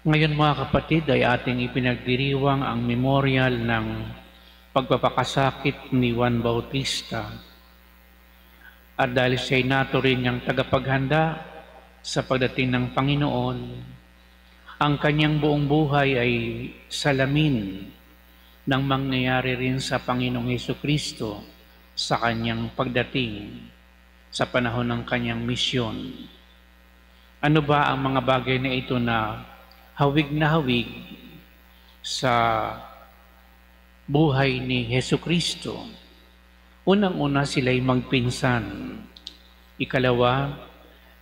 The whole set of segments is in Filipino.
Ngayon mga kapatid ay ating ipinagdiriwang ang memorial ng pagpapakasakit ni Juan Bautista. At dahil siya'y naturing niyang tagapaghanda sa pagdating ng Panginoon, ang kanyang buong buhay ay salamin ng mangyayari rin sa Panginoong Hesukristo sa kanyang pagdating sa panahon ng kanyang misyon. Ano ba ang mga bagay na ito na hawig sa buhay ni Hesukristo? Unang-una sila'y magpinsan. Ikalawa,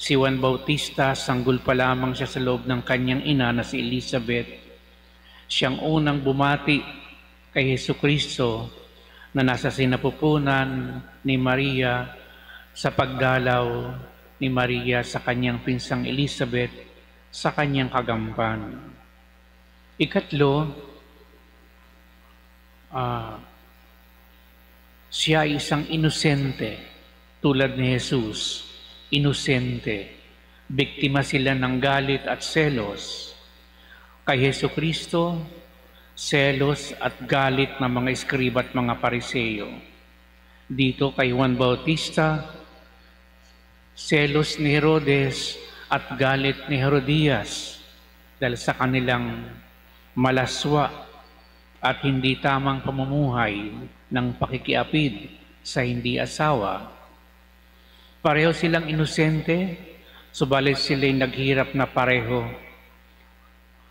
si Juan Bautista, sanggol pa lamang siya sa loob ng kanyang ina na si Elizabeth. Siyang unang bumati kay Hesukristo na nasa sinapupunan ni Maria sa pagdalaw ni Maria sa kanyang pinsang Elizabeth sa kanyang kagampan. Ikatlo, siya ay isang inosente tulad ni Jesus. Inosente. Biktima sila ng galit at selos. Kay Hesukristo, selos at galit ng mga eskriba at mga pariseyo. Dito kay Juan Bautista, selos ni Herodes at galit ni Herodias dahil sa kanilang malaswa at hindi tamang pamumuhay ng pakikiapid sa hindi asawa. Pareho silang inosente, subalit sila'y naghirap na pareho.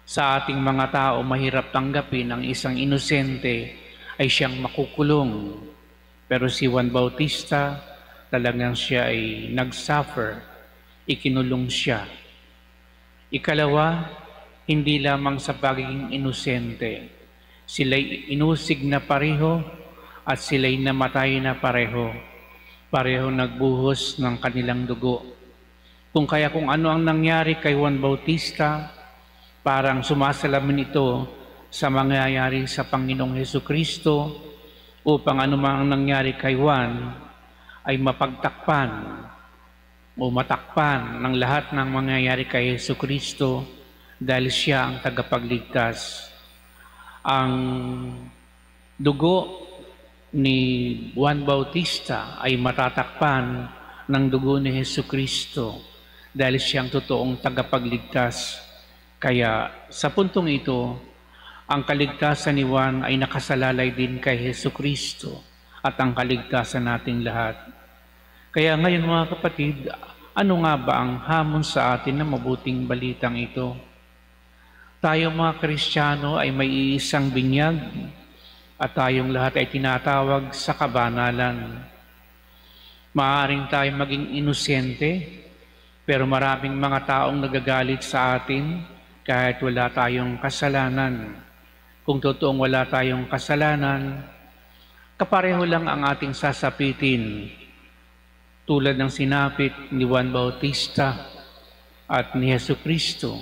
Sa ating mga tao, mahirap tanggapin ang isang inosente ay siyang makukulong. Pero si Juan Bautista, talagang siya ay nagsuffer, ikinulong siya. Ikalawa, hindi lamang sa pagiging inosente. Sila'y inusig na pareho at sila'y namatay na pareho. Pareho nagbuhos ng kanilang dugo. Kung ano ang nangyari kay Juan Bautista, parang sumasalamin ito sa mangyayari sa Panginoong Hesukristo upang anumang nangyari kay Juan ay mapagtakpan o matakpan ng lahat ng mangyayari kay Hesukristo dahil siya ang tagapagligtas. Ang dugo ni Juan Bautista ay matatakpan ng dugo ni Hesukristo dahil siyang totoong tagapagligtas. Kaya sa puntong ito, ang kaligtasan ni Juan ay nakasalalay din kay Hesukristo at ang kaligtasan nating lahat. Kaya ngayon mga kapatid, ano nga ba ang hamon sa atin na mabuting balitang ito? Tayo mga Kristiyano ay may iisang binyag at tayong lahat ay tinatawag sa kabanalan. Maaaring tayo maging inosente, pero maraming mga taong nagagalit sa atin kahit wala tayong kasalanan. Kung totoong wala tayong kasalanan, kapareho lang ang ating sasapitin, tulad ng sinapit ni Juan Bautista at ni Hesukristo.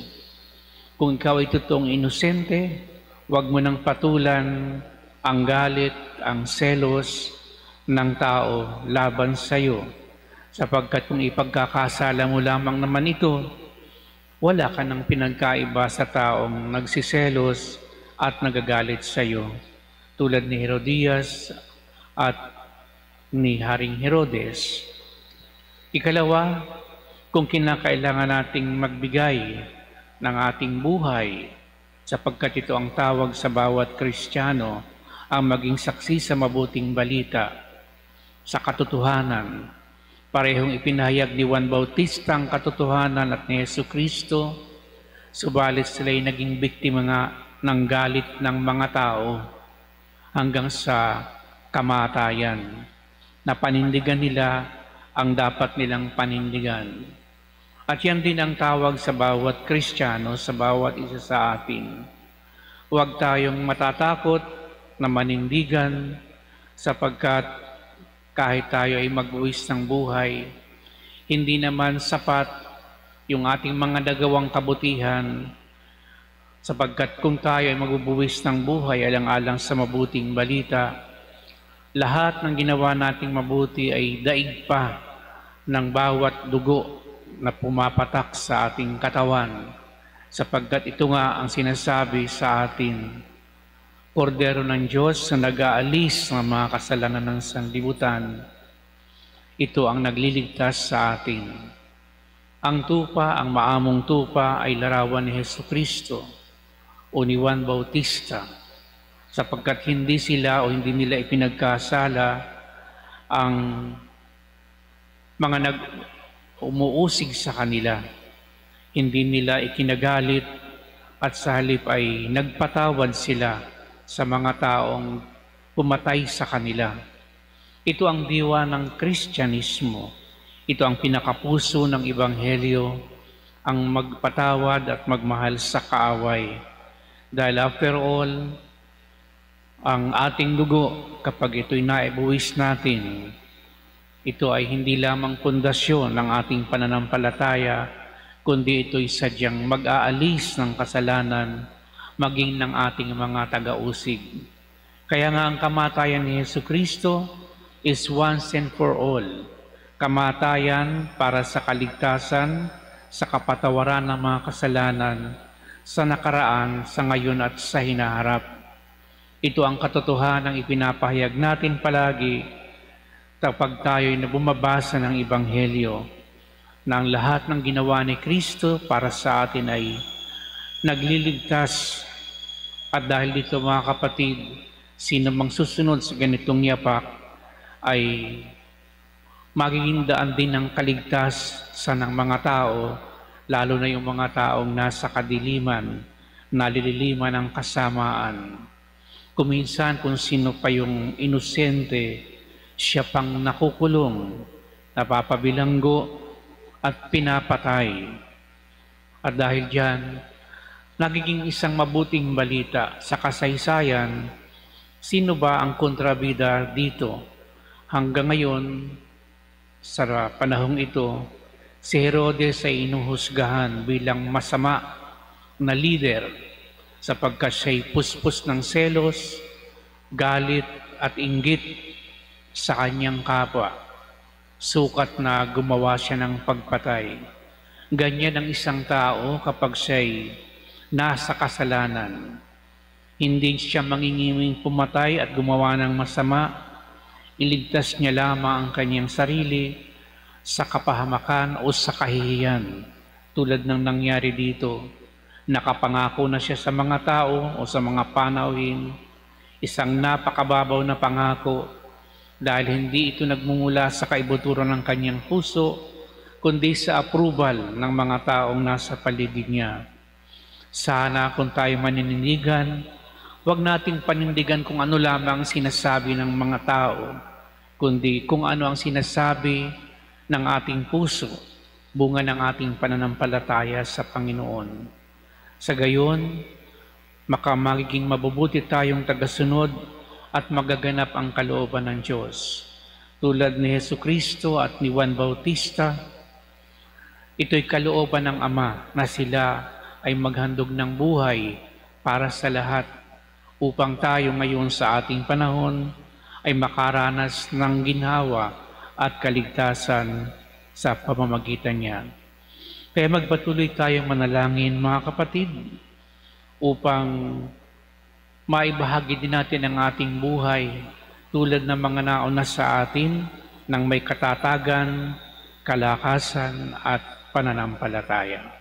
Kung ikaw ay totoong inosente, huwag mo nang patulan ang galit, ang selos ng tao laban sa iyo. Sapagkat kung ipagkakasala mo lamang naman ito, wala ka ng pinagkaiba sa taong nagsiselos at nagagalit sa iyo. Tulad ni Herodias at ni Haring Herodes. Ikalawa, kung kinakailangan nating magbigay ng ating buhay, sapagkat ito ang tawag sa bawat Kristiyano, ang maging saksi sa mabuting balita, sa katotohanan. Parehong ipinahayag ni Juan Bautista ang katotohanan at ni Hesukristo, subalit sila'y naging biktima nga ng galit ng mga tao hanggang sa kamatayan, na panindigan nila ang dapat nilang panindigan. At yan din ang tawag sa bawat Kristiyano, sa bawat isa sa atin. Huwag tayong matatakot na manindigan sapagkat kahit tayo ay magbuwis ng buhay, hindi naman sapat yung ating mga nagawang kabutihan sapagkat kung tayo ay magbubuwis ng buhay alang-alang sa mabuting balita, lahat ng ginawa nating mabuti ay daig pa ng bawat dugo na pumapatak sa ating katawan. sapagkat ito nga ang sinasabi sa atin, Kordero ng Diyos na nag-aalis ng mga kasalanan ng sanlibutan, ito ang nagliligtas sa atin. Ang tupa, ang maamong tupa ay larawan ni Jesucristo o ni Juan Bautista, sapagkat hindi sila o hindi nila ipinagkasala ang mga umuusig sa kanila. Hindi nila ikinagalit at sa halip ay nagpatawad sila sa mga taong pumatay sa kanila. Ito ang diwa ng Kristyanismo. Ito ang pinakapuso ng Ebanghelyo, ang magpatawad at magmahal sa kaaway. Dahil after all, ang ating dugo, kapag ito'y naibuwis natin, ito ay hindi lamang pundasyon ng ating pananampalataya, kundi ito'y sadyang mag-aalis ng kasalanan, maging ng ating mga taga-usig. Kaya nga ang kamatayan ni Jesucristo is once and for all. Kamatayan para sa kaligtasan, sa kapatawaran ng mga kasalanan, sa nakaraan, sa ngayon at sa hinaharap. Ito ang katotohanan ng ipinapahayag natin palagi kapag tayo'y bumabasa ng Ebanghelyo, na ang lahat ng ginawa ni Kristo para sa atin ay nagliligtas. At dahil dito mga kapatid, sino mang susunod sa ganitong yapak ay magiging daan din ng kaligtasan ng mga tao, lalo na yung mga taong nasa kadiliman, nalililiman ng kasamaan. Kuminsan kung sino pa yung inosente, siya pang nakukulong, napapabilanggo at pinapatay. At dahil diyan, nagiging isang mabuting balita sa kasaysayan, sino ba ang kontrabida dito? Hanggang ngayon, sa panahong ito, si Herodes ay inuhusgahan bilang masama na leader sapagkat siya'y puspos ng selos, galit at inggit sa kanyang kapwa. Sukat na gumawa siya ng pagpatay. Ganyan ang isang tao kapag siya'y nasa kasalanan. Hindi siya mangingiming pumatay at gumawa ng masama. Iligtas niya lamang ang kanyang sarili sa kapahamakan o sa kahihiyan. Tulad ng nangyari dito, nakapangako na siya sa mga tao o sa mga panauhin, isang napakababaw na pangako dahil hindi ito nagmumula sa kaibuturan ng kanyang puso, kundi sa approval ng mga taong nasa paligid niya. Sana kung tayo maninindigan, huwag nating panindigan kung ano lamang sinasabi ng mga tao, kundi kung ano ang sinasabi ng ating puso, bunga ng ating pananampalataya sa Panginoon. Sa gayon, magiging mabubuti tayong tagasunod at magaganap ang kalooban ng Diyos. Tulad ni Jesucristo at ni Juan Bautista, ito'y kalooban ng Ama na sila ay maghandog ng buhay para sa lahat upang tayo ngayon sa ating panahon ay makaranas ng ginhawa at kaligtasan sa pamamagitan niya. Kaya magpatuloy tayong manalangin mga kapatid upang maibahagi din natin ang ating buhay tulad ng mga nauna sa atin ng may katatagan, kalakasan at pananampalataya.